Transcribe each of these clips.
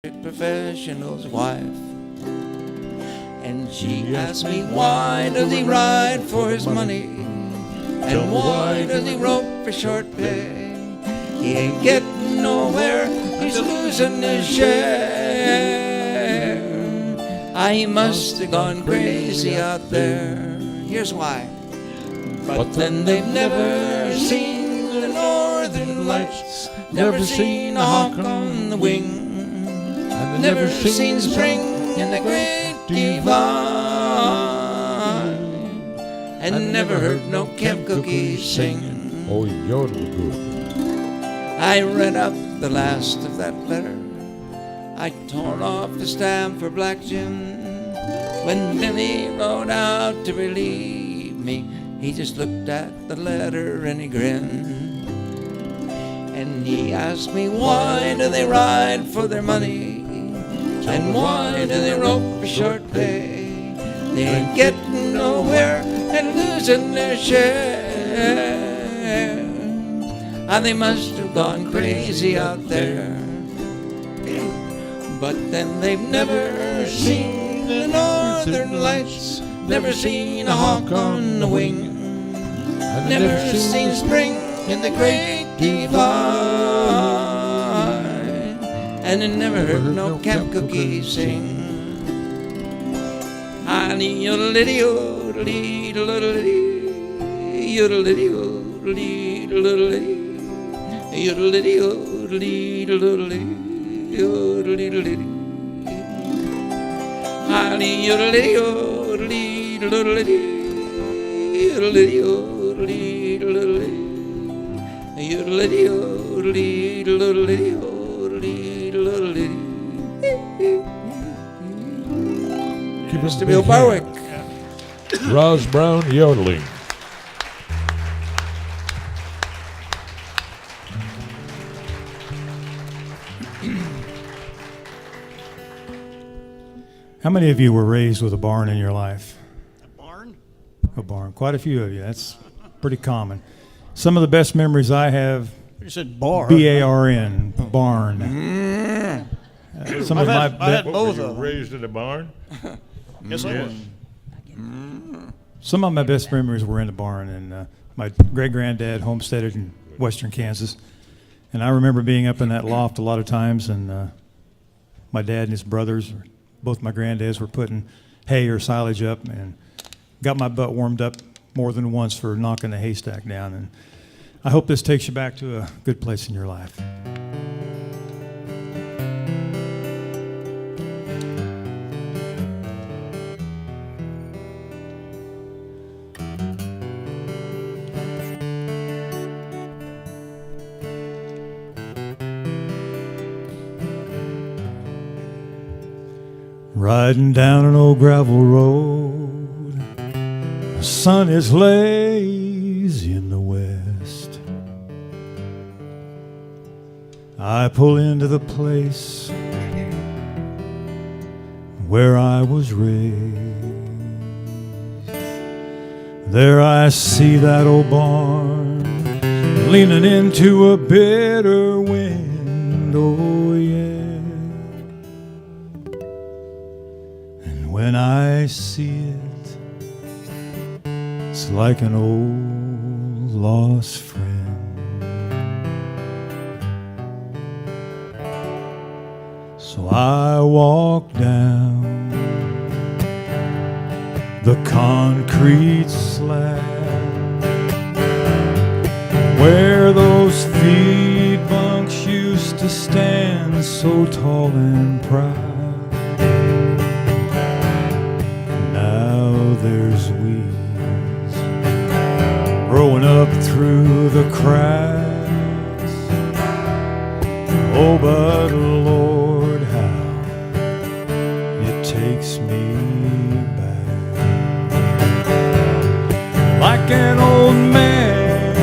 professional's wife. And she asked me, why does he ride for his money? And why does he rope for short pay? He ain't getting nowhere, he's losing his share. He must have gone crazy out there. Here's why. But then they've never seen the northern lights, never seen a hawk on the wing, and never seen spring in the great divide, and never heard no camp cookies sing. Oh, yodel good. I read up the last of that letter. I tore off the stamp for Black Jim. When Billy rode out to relieve me, he just looked at the letter and he grinned. And he asked me, why do they ride for their money? And why do they rope for short pay? They ain't getting nowhere and losing their share. They must have gone crazy out there. But then they've never seen the northern lights, never seen a hawk on the wing, never seen spring in the great divide, and never heard no camp cookies sing. Mr. Bill Barwick. Ross Brown yodeling. How many of you were raised with a barn in your life? A barn? A barn. Quite a few of you. That's pretty common. Some of the best memories I have. You said bar. B-A-R-N. Barn. Some of I had What, both were you of them. raised in a barn? Yes, I was. Some of my best memories were in the barn, and my great-granddad homesteaded in western Kansas, and I remember being up in that loft a lot of times, and my dad and his brothers, both my granddads, were putting hay or silage up, and got my butt warmed up more than once for knocking the haystack down. And I hope this takes you back to a good place in your life. Riding down an old gravel road, the sun is lazy in the west. I pull into the place where I was raised. There I see that old barn leaning into a bitter wind, oh yeah. When I see it, it's like an old lost friend. So I walk down the concrete slab where those feed bunks used to stand so tall and proud. There's weeds growing up through the cracks. Oh, but Lord, how it takes me back. Like an old man,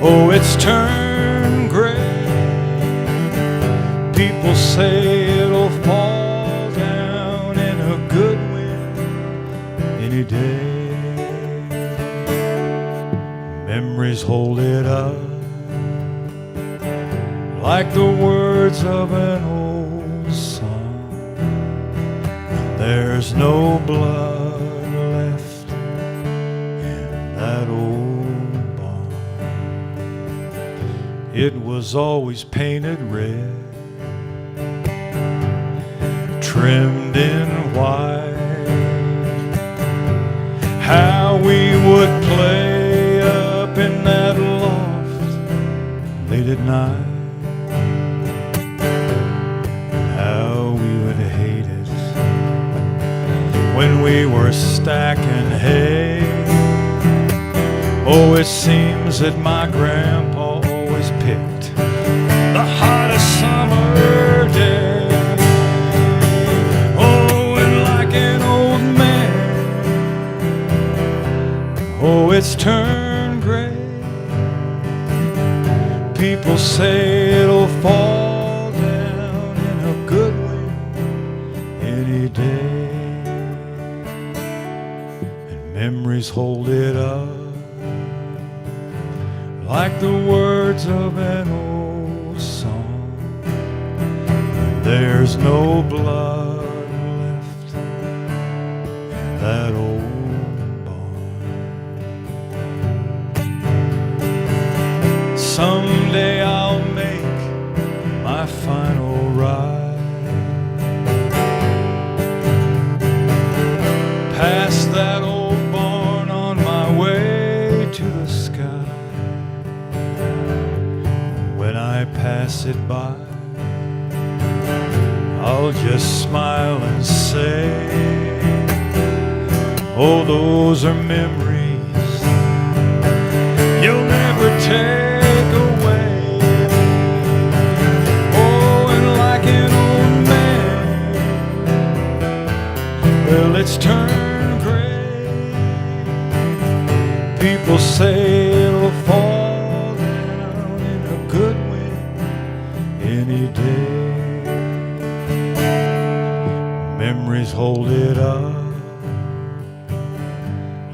oh, it's turned gray. People say it'll fall down in a good any day. Memories hold it up like the words of an old song. There's no blood left in that old barn. It was always painted red, trimmed in white. How we would play up in that loft late at night. How we would hate it when we were stacking hay. Oh, it seems that my grandpa always picked the hottest summer day. Oh, and like an old man, oh, it's turned gray. People say it'll fall down in a good way any day, and memories hold it up like the words of an old song. There's no blood left in that old barn. Someday I'll make my final ride past that old barn on my way to the sky. When I pass it by, I'll just smile and say, oh, those are memories you'll never take away. Oh, and like an old man, well, it's turned gray. People say it'll fall down in a good way any day. Memories hold it up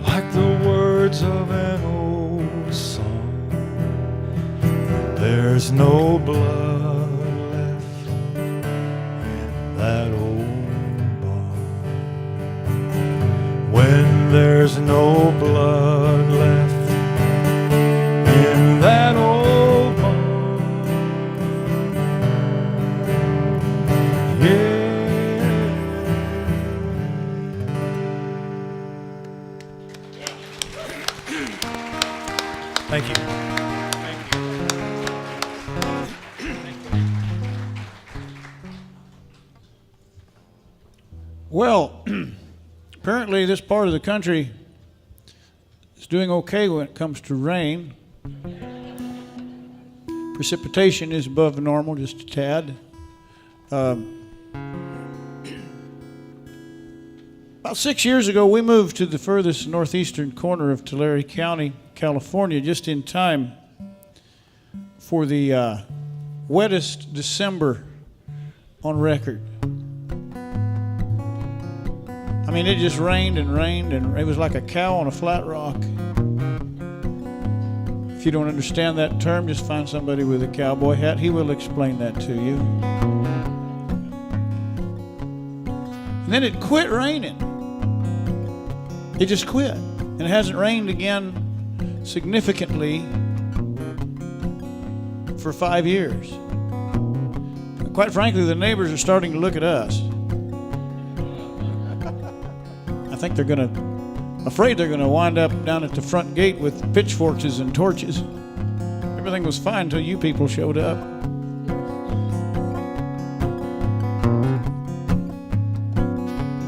like the words of an old song. There's no blood left in that old barn. When there's no blood left in that old barn, yeah. Thank you. Well, apparently this part of the country is doing okay when it comes to rain. Precipitation is above normal, just a tad. About 6 years ago, we moved to the furthest northeastern corner of Tulare County, California, just in time for the wettest December on record. I mean, it just rained and rained, and it was like a cow on a flat rock. If you don't understand that term, just find somebody with a cowboy hat. He will explain that to you. And then it quit raining. It just quit. And it hasn't rained again significantly for 5 years. Quite frankly, the neighbors are starting to look at us. I think afraid they're gonna wind up down at the front gate with pitchforks and torches. Everything was fine until you people showed up.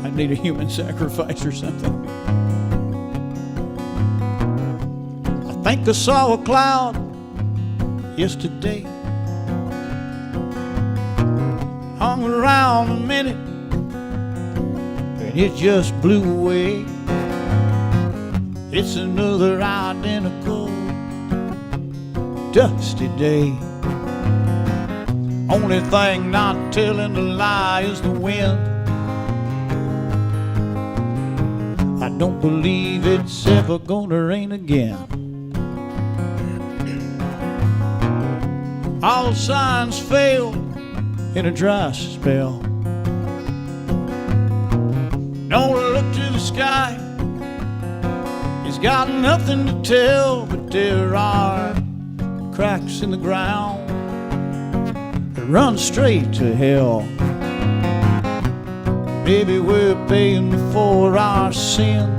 I need a human sacrifice or something. I think I saw a cloud yesterday. Hung around a minute and it just blew away. It's another identical dusty day. Only thing not telling a lie is the wind. I don't believe it's ever gonna rain again. all signs fail in a dry spell. Don't look to the sky, it's got nothing to tell, but there are cracks in the ground that run straight to hell. Maybe we're paying for our sin.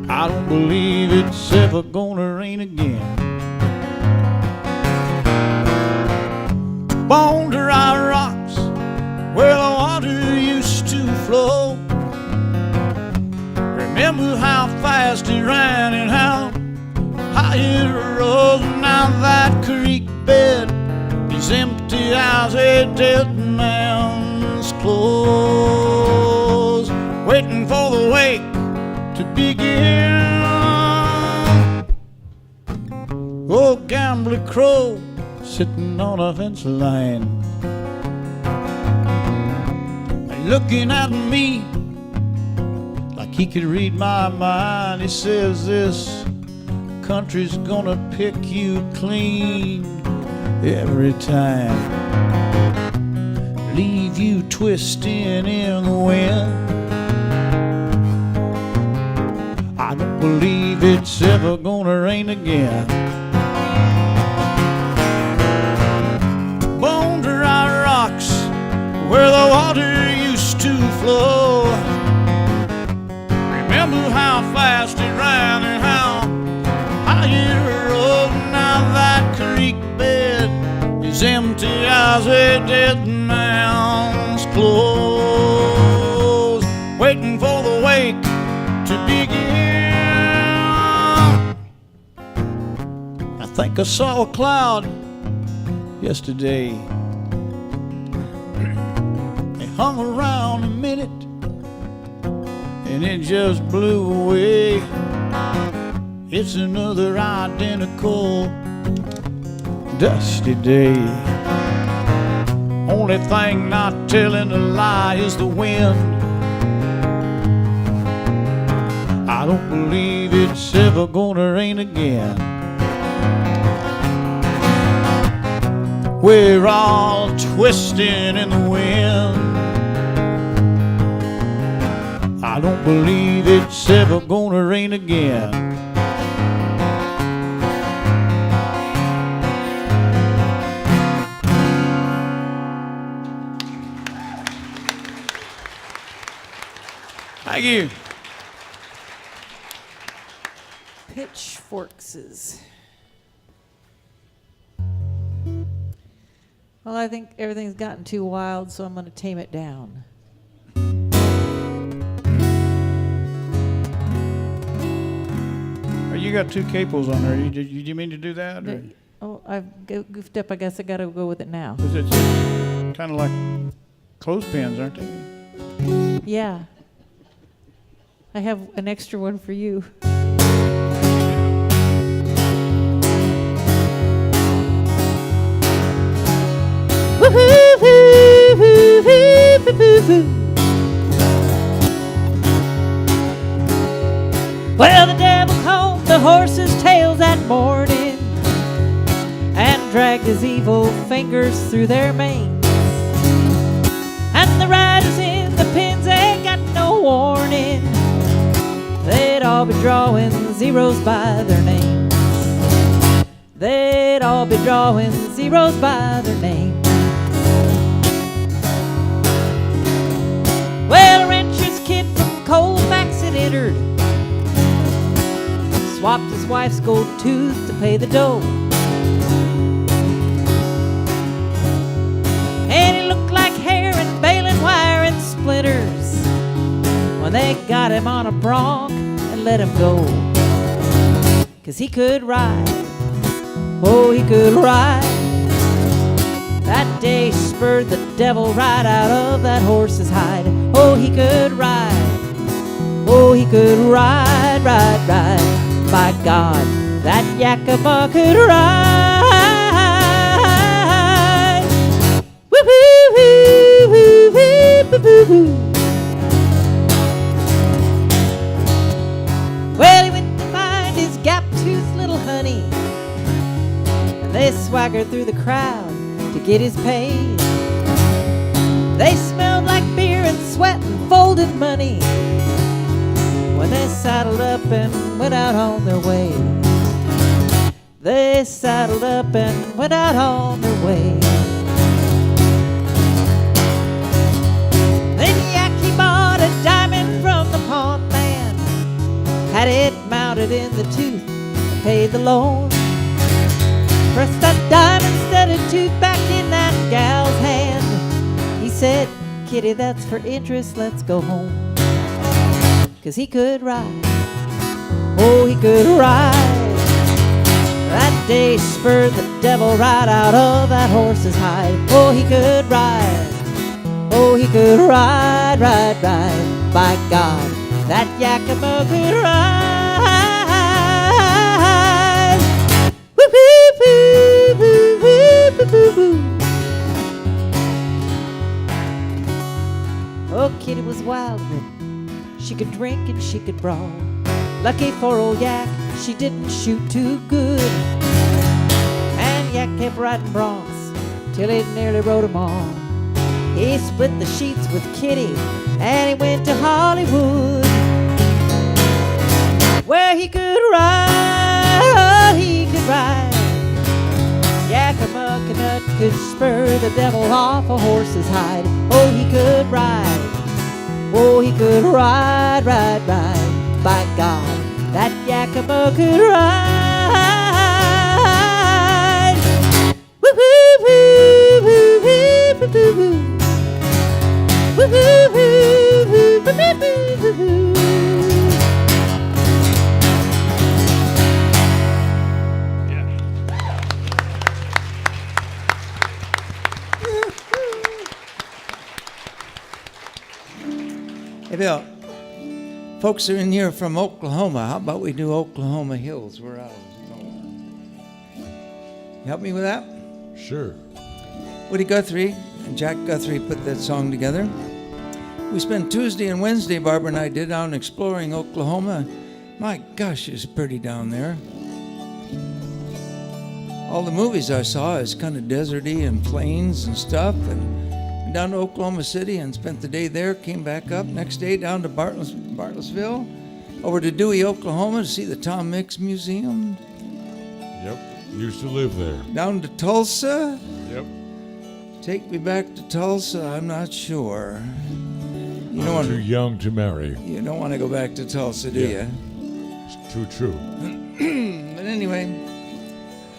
I don't believe it's ever gonna rain again. Bone dry rocks where the water used to flow. Remember how fast it ran and how high it rose. Now that creek bed is empty as a dead man's clothes, waiting for the wake to begin. Oh, gambler crow sitting on a fence line, looking at me like he could read my mind. He says this country's gonna pick you clean every time, leave you twisting in the wind. I don't believe it's ever gonna rain again. Bone dry rocks where the water used to flow. Remember how fast it ran and how high it rose. Now that creek bed is empty as a dead man's clothes, waiting for the wake to begin. I think I saw a cloud yesterday. It hung around a minute and it just blew away. It's another identical dusty day. Only thing not telling a lie is the wind. I don't believe it's ever gonna rain again. We're all twisting in the wind. I don't believe it's ever gonna rain again. Thank you. Pitchforkses. Well, I think everything's gotten too wild, so I'm going to tame it down. You got two capos on there. You mean to do that? Or? Oh, I've goofed up. I guess I got to go with it now. Is it kind of like clothespins, aren't they? Yeah. I have an extra one for you. Well, the devil combed the horse's tails that morning and dragged his evil fingers through their manes. And the riders in the pens ain't got no warning. They'd all be drawing zeros by their names. They'd all be drawing zeros by their names. Well, a rancher's kid from Colfax had entered, swapped his wife's gold tooth to pay the dough. And he looked like hair and baling wire and splinters when they got him on a bronc and let him go. 'Cause he could ride, oh, he could ride. That day spurred the devil right out of that horse's hide. Oh, he could ride, oh, he could ride, ride, ride. By God, that Yakima could ride. Woo-hoo-hoo-hoo-hoo-hoo-hoo-hoo. Well, he went to find his gap-toothed little honey swaggered through the crowd to get his pay. They smelled like beer and sweat and folded money when they saddled up and went out on their way. They saddled up and went out on their way. Then Yak, he bought a diamond from the pawn man, had it mounted in the tooth and paid the loan. Pressed that diamond-studded tooth back in that gal's hand. He said, "Kitty, that's for interest, let's go home." 'Cause he could ride, oh, he could ride. That day spurred the devil right out of that horse's hide. Oh, he could ride, oh, he could ride, ride, ride. By God, that Yakima could ride. Woo-hoo-hoo-hoo-hoo-hoo-hoo-hoo. Oh, Kitty was wild with it. She could drink and she could brawl. Lucky for old Yak, she didn't shoot too good. And Yak kept riding broncs till it nearly rode him on. He split the sheets with Kitty and he went to Hollywood, where he could ride, oh, he could ride. Yakima Nut could spur the devil off a horse's hide. Oh, he could ride, oh, he could ride, ride, ride. By God, that Yakima could ride. Woo-hoo-hoo-hoo-hoo-hoo-hoo-hoo. Woo-hoo-hoo-hoo-hoo-hoo-hoo-hoo. Hey, Bill, folks are in here from Oklahoma. How about we do Oklahoma Hills? We're out of nowhere. You help me with that? Sure. Woody Guthrie and Jack Guthrie put that song together. We spent Tuesday and Wednesday, Barbara and I did, down exploring Oklahoma. My gosh, it's pretty down there. All the movies I saw is kind of deserty and plains and stuff, and down to Oklahoma City and spent the day there, came back up. Next day down to Bartlesville, over to Dewey, Oklahoma to see the Tom Mix Museum. Yep. Used to live there. Down to Tulsa. Yep. Take me back to Tulsa, I'm not sure. You I'm too young to marry. You don't want to go back to Tulsa, do Yeah. It's too true. you? But anyway,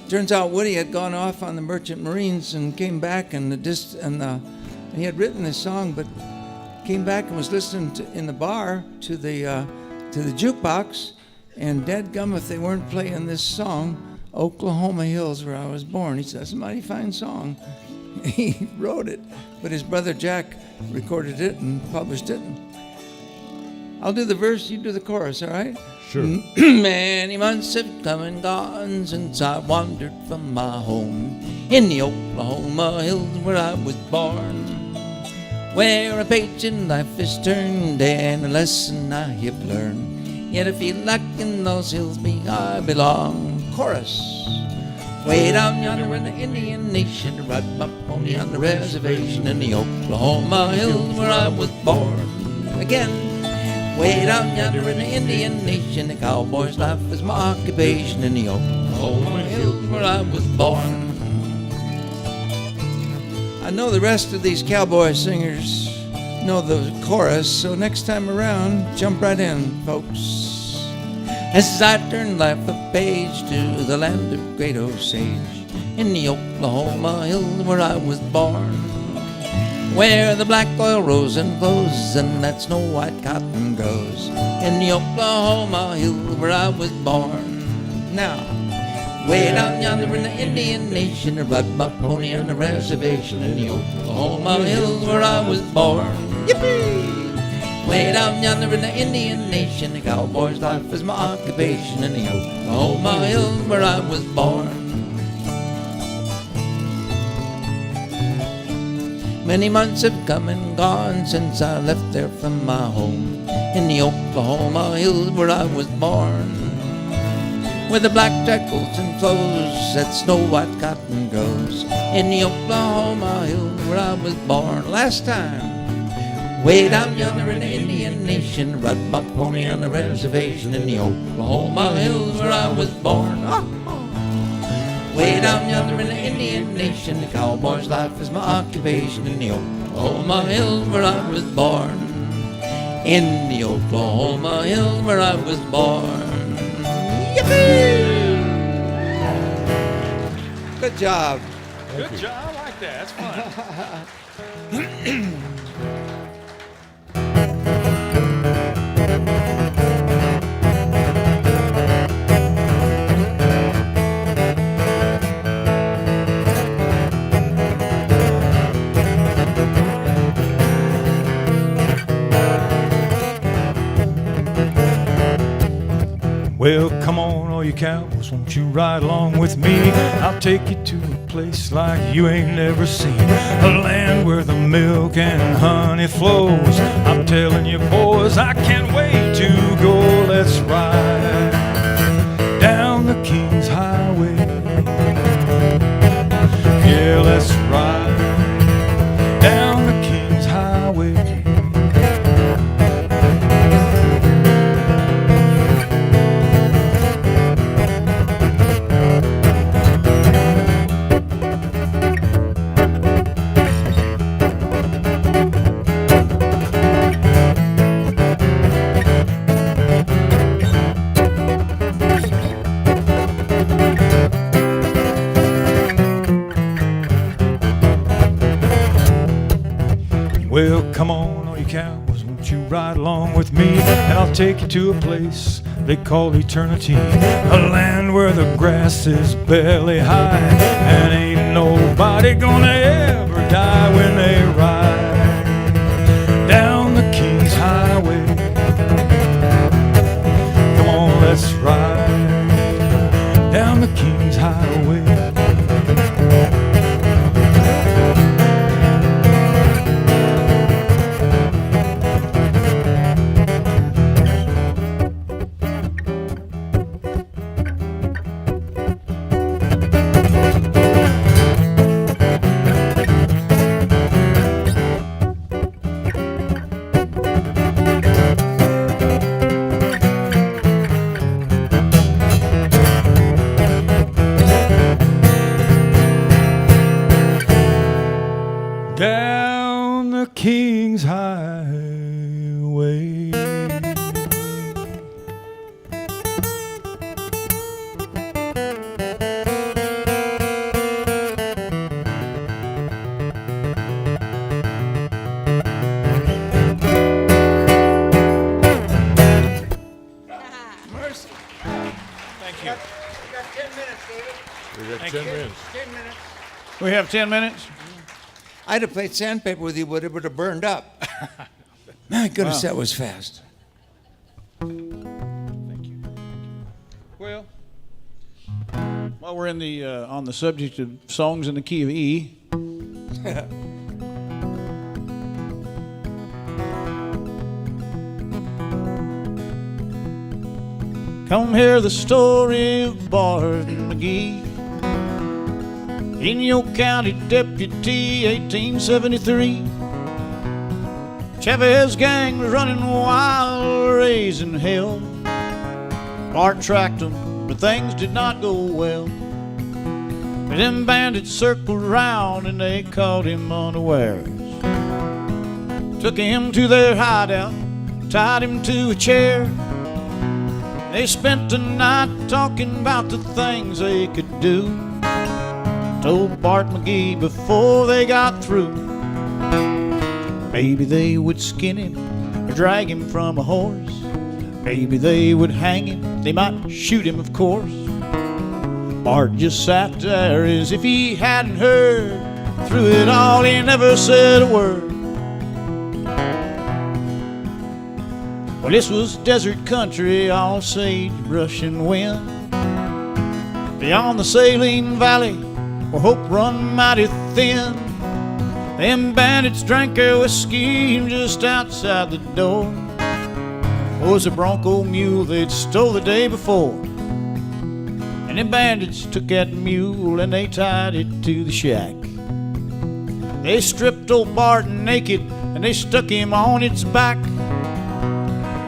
turns out Woody had gone off on the Merchant Marines and came back, and he had written this song, but came back and was listening in the bar to the jukebox, and dadgum if they weren't playing this song, Oklahoma Hills, where I was born. He said, "That's a mighty fine song." He wrote it, but his brother Jack recorded it and published it. I'll do the verse, you do the chorus, all right? Sure. Many months have come and gone since I wandered from my home in the Oklahoma Hills where I was born, where a page in life is turned and a lesson I have learned. Yet I feel like in those hills I belong. Chorus. Way down yonder in the Indian Nation, ride my pony on the reservation in the Oklahoma Hills where I was born. Again. Way down yonder in the Indian Nation, the cowboy's life is my occupation in the Oklahoma Hills where I was born. I know the rest of these cowboy singers know the chorus, so next time around, jump right in, folks. As I turn life a page to the land of great Osage, in the Oklahoma Hills where I was born, where the black oil rose and flows and that snow white cotton grows, in the Oklahoma Hills where I was born. Now, way down yonder in the Indian Nation, I ride my pony on the reservation in the Oklahoma Hills where I was born. Yippee! Way down yonder in the Indian Nation, the cowboy's life is my occupation in the Oklahoma Hills where I was born. Many months have come and gone since I left there from my home in the Oklahoma Hills where I was born, where the blackjack Wilson flows, that snow-white cotton grows, in the Oklahoma hills where I was born. Last time, way down yonder in the Indian Nation, ride my pony on the reservation in the Oklahoma hills where I was born. Way down yonder in the Indian Nation, the cowboy's life is my occupation in the Oklahoma hills where I was born. In the Oklahoma hills where I was born. Yippee! Good job. Good job. I like that. That's fun. Well, come on, all you cowboys, won't you ride along with me? I'll take you to a place like you ain't never seen, a land where the milk and honey flows. I'm telling you, boys, I can't wait to go. Let's ride down the King's Highway. Yeah, let's ride down the King's Highway. Well, come on, all you cowboys, won't you ride along with me? And I'll take you to a place they call eternity, a land where the grass is belly high, and ain't nobody gonna ever die when they ride down the King's Highway. Come on, let's ride down the King's Highway. Down the King's Highway. Mercy. Thank you. We got 10 minutes, David. We got 10 minutes. 10 minutes. We have 10 minutes. I'd have played sandpaper with you, but it would have burned up. My goodness, Wow. that was fast. Well, while we're in the on the subject of songs in the key of E, come hear the story of Bart McGee, Inyo County Deputy, 1873. Chavez gang was running wild, raising hell. Bart tracked them, but things did not go well. But them bandits circled round and they caught him unawares. Took him to their hideout, tied him to a chair. They spent the night talking about the things they could do. Told Bart McGee before they got through, maybe they would skin him or drag him from a horse. Maybe they would hang him, they might shoot him, of course. Bart just sat there as if he hadn't heard. Through it all, he never said a word. Well, this was desert country, all sagebrush and wind. Beyond the Saline Valley, where hope run mighty thin, them bandits drank their whiskey, and just outside the door was a bronco mule they'd stole the day before. And the bandits took that mule and they tied it to the shack. They stripped old Bart naked and they stuck him on its back.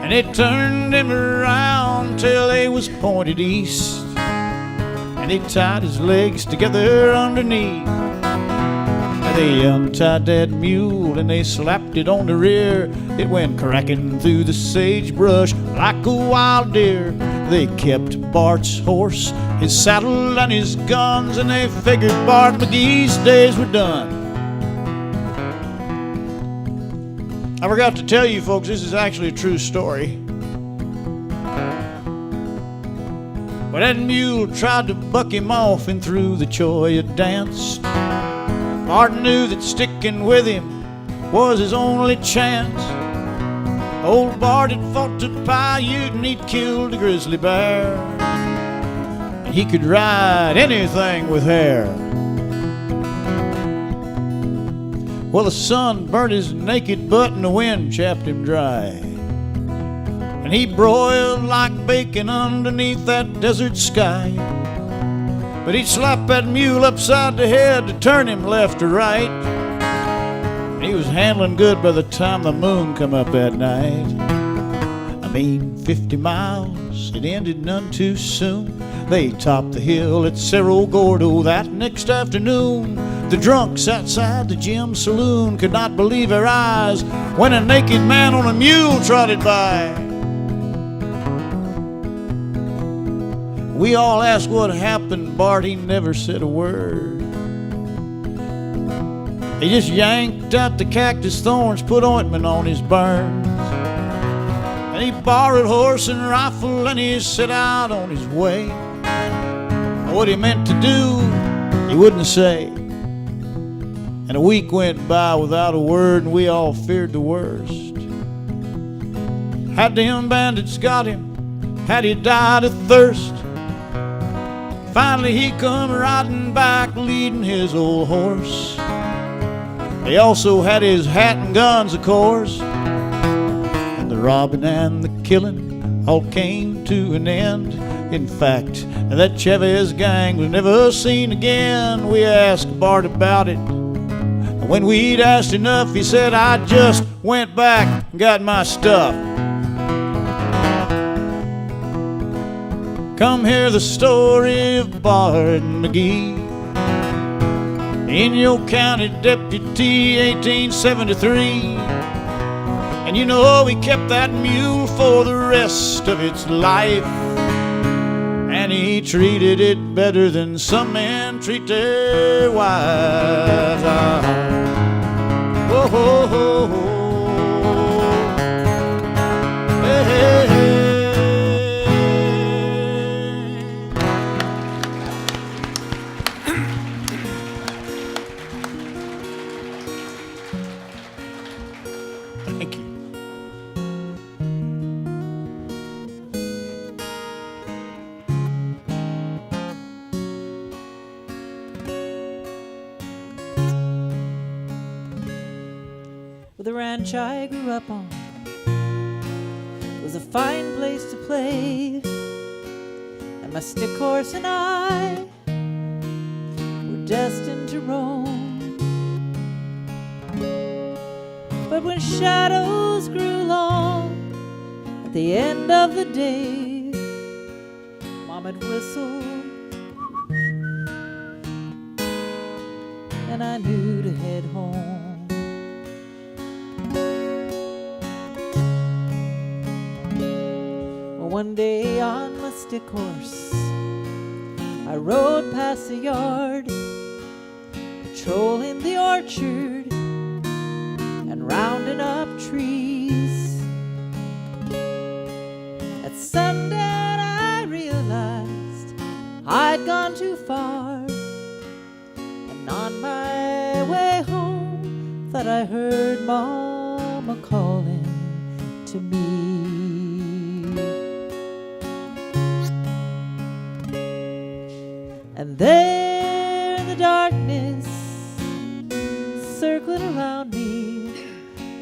And they turned him around till they was pointed east. And they tied his legs together underneath. And they untied that mule and they slapped it on the rear. It went cracking through the sagebrush like a wild deer. They kept Bart's horse, his saddle and his guns, and they figured Bart McGee's days were done. I forgot to tell you folks, this is actually a true story. But that mule tried to buck him off and through the Choya danced. Bart knew that sticking with him was his only chance. Old Bart had fought the Paiute and he'd killed a grizzly bear. And he could ride anything with hair. Well, the sun burnt his naked butt and the wind chapped him dry. And he broiled like bacon underneath that desert sky. But he'd slap that mule upside the head to turn him left or right. And he was handling good by the time the moon come up that night. I mean, 50 miles, it ended none too soon. They topped the hill at Cerro Gordo that next afternoon. The drunks outside the gym saloon could not believe their eyes when a naked man on a mule trotted by. We all asked what happened. Bart, he never said a word. He just yanked out the cactus thorns, put ointment on his burns. And he borrowed horse and rifle and he set out on his way. What he meant to do, he wouldn't say. And a week went by without a word and we all feared the worst. Had them bandits got him? Had he died of thirst? Finally he come riding back leading his old horse. He also had his hat and guns, of course. And the robbing and the killing all came to an end. In fact, that Chavez gang was never seen again. We asked Bart about it. And when we'd asked enough, he said, I just went back and got my stuff. Come hear the story of Bart McGee, in your county deputy, 1873. And you know he kept that mule for the rest of its life. And he treated it better than some men treat their wives. Oh, oh, oh, oh. Hey, hey, hey. Thank you. The ranch I grew up on was a fine place to play, and my stick horse and I were destined to roam. But when shadows grew long at the end of the day, Mom'd whistle and I knew to head home. One day on my stick horse, I rode past the yard, patrolling the orchard and rounding up trees. At sundown I realized I'd gone too far, and on my way home thought I heard Mama calling to me. And there in the darkness, circling around me,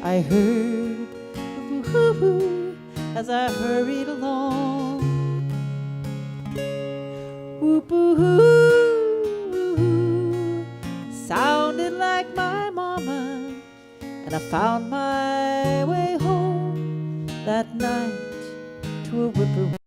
I heard a boo-hoo-hoo as I hurried along. whoop-a-hoo, sounded like my mama. And I found my way home that night to a whippoorwill.